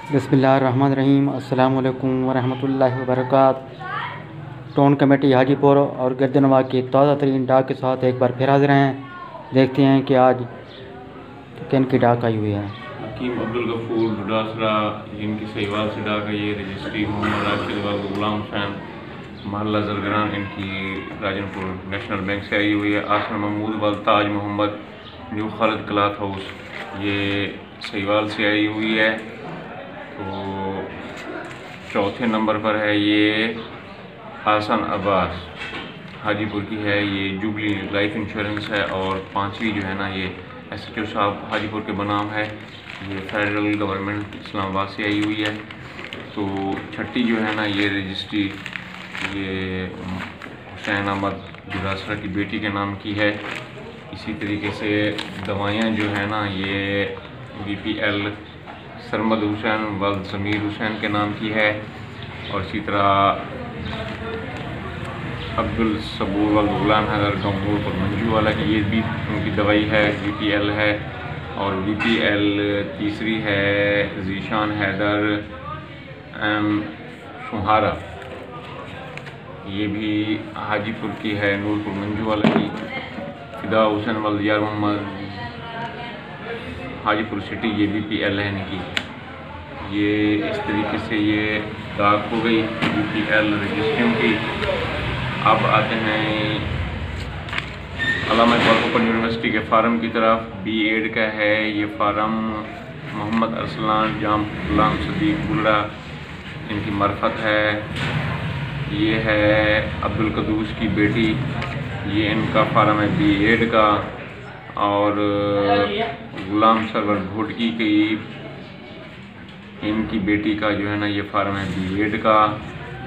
बिस्मिल्लाहिर्रहमानिर्रहीम। अस्सलाम वालेकुम वरहमतुल्लाहि वबरकातुहू। टाउन कमेटी हाजीपुर और गर्दनवा की ताज़ा तरीन डाक के साथ एक बार फिर हाजिर हैं। देखते हैं कि आज किन की डाक आई हुई है। हकीम अब्दुल गफूर डुडासरा, जिनकी सहीवाल से डाक है। ये रजिस्ट्री मोहम्मद राशिद वाल गुलाम हुसैन महल्ला जरगरान, इनकी राजनपुर नेशनल बैंक से आई हुई है। आसन महमूद वाल Taj Mohammad, new Khalid cloth house, ये सहीवाल से आई हुई है। तो चौथे नंबर पर है ये आसन अब्बास, हाजीपुर की है। ये जुबली लाइफ इंश्योरेंस है। और पांचवी जो है ना, ये SHO साहब हाजीपुर के बनाम है। ये फेडरल गवर्नमेंट इस्लामाबाद से आई हुई है। तो छठी जो है ना, ये रजिस्ट्री ये हुसैन अहमद डुडासरा की बेटी के नाम की है। इसी तरीके से दवाइयाँ जो है ना, ये BPL सरमद हुसैन वल्द ज़मीर हुसैन के नाम की है। और इसी तरह अब्दुल सबूर वल गुलाम हैदर गंगूर पर मंजू वाला की ये भी उनकी दवाई है, BPL है। और BPL तीसरी है जीशान हैदर सुहारा, ये भी हाजीपुर की है, नूरपुर मंजू वाला की। फिदा हुसैन वल यार मोहम्मद, हाजीपुर सिटी, ये BPL है इनकी। ये इस तरीके से ये डाक हो गई BPL रजिस्ट्रियों की। अब आते हैं अल्लामा इकबाल ओपन यूनिवर्सिटी के फार्म की तरफ। B.Ed का है ये फार्म। मोहम्मद अरसलान जाम गुलाम सदीक बुल्ला, इनकी मरफत है। ये है अब्दुल कदूस की बेटी, ये इनका फार्म है B.Ed का। और गुलाम सरवर भुटकी की इनकी बेटी का जो है ना, ये फार्म है B.Ed का।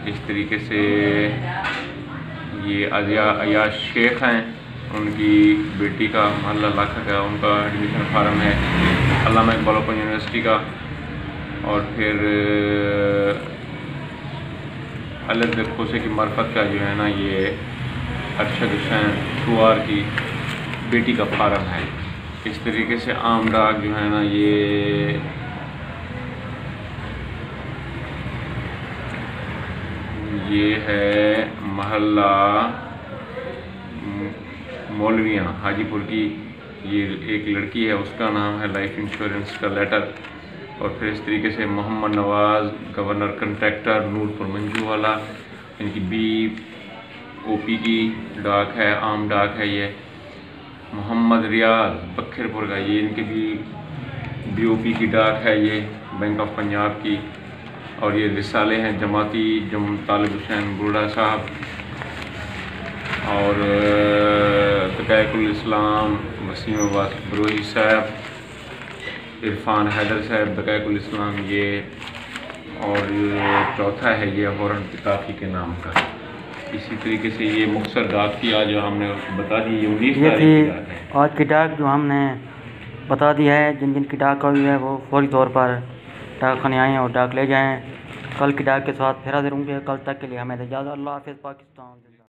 इस तरीके से ये अयाश शेख हैं, उनकी बेटी का महल्ला लाखा का उनका एडमिशन फार्म है अल्लामा इकबाल ओपन यूनिवर्सिटी का। और फिर अलग खोसे की मरफत का जो है ना, ये अरशद हुसैन शुआर की बेटी का फार्म है। इस तरीके से आम डाक जो है ना, ये है महल्ला मौलवियाँ हाजीपुर की। ये एक लड़की है, उसका नाम है लाइफ इंश्योरेंस का लेटर। और फिर इस तरीके से मोहम्मद नवाज़ गवर्नर कंट्रैक्टर नूरपुर मंजू वाला, इनकी BOP की डाक है, आम डाक है। ये मोहम्मद रियाज बखरपुर का, ये इनके भी BOP की डाक है, ये बैंक ऑफ पंजाब की। और ये रिसाले हैं जमाती तालिब हुसैन बुर्रा साहब। और तकायकुल इस्लाम वसीम अब्बास बरोही साहब, इरफान हैदर साहब तकायकुल इस्लाम ये। और चौथा है ये हौरन पिताफी के नाम का। इसी तरीके से ये मुख्तसर डाक की आज हमने बता दी। ये 19 तारीख की डाक है। आज की डाक जो हमने बता दी है, जिन जिन की डाक आई है वो फौरी तौर पर डाक खाने आएँ और डाक ले जाएँ। कल की डाक के साथ फिर हाजिर होंगे। कल तक के लिए हमें इजाज़त। अल्लाह हाफ़िज़। पाकिस्तान।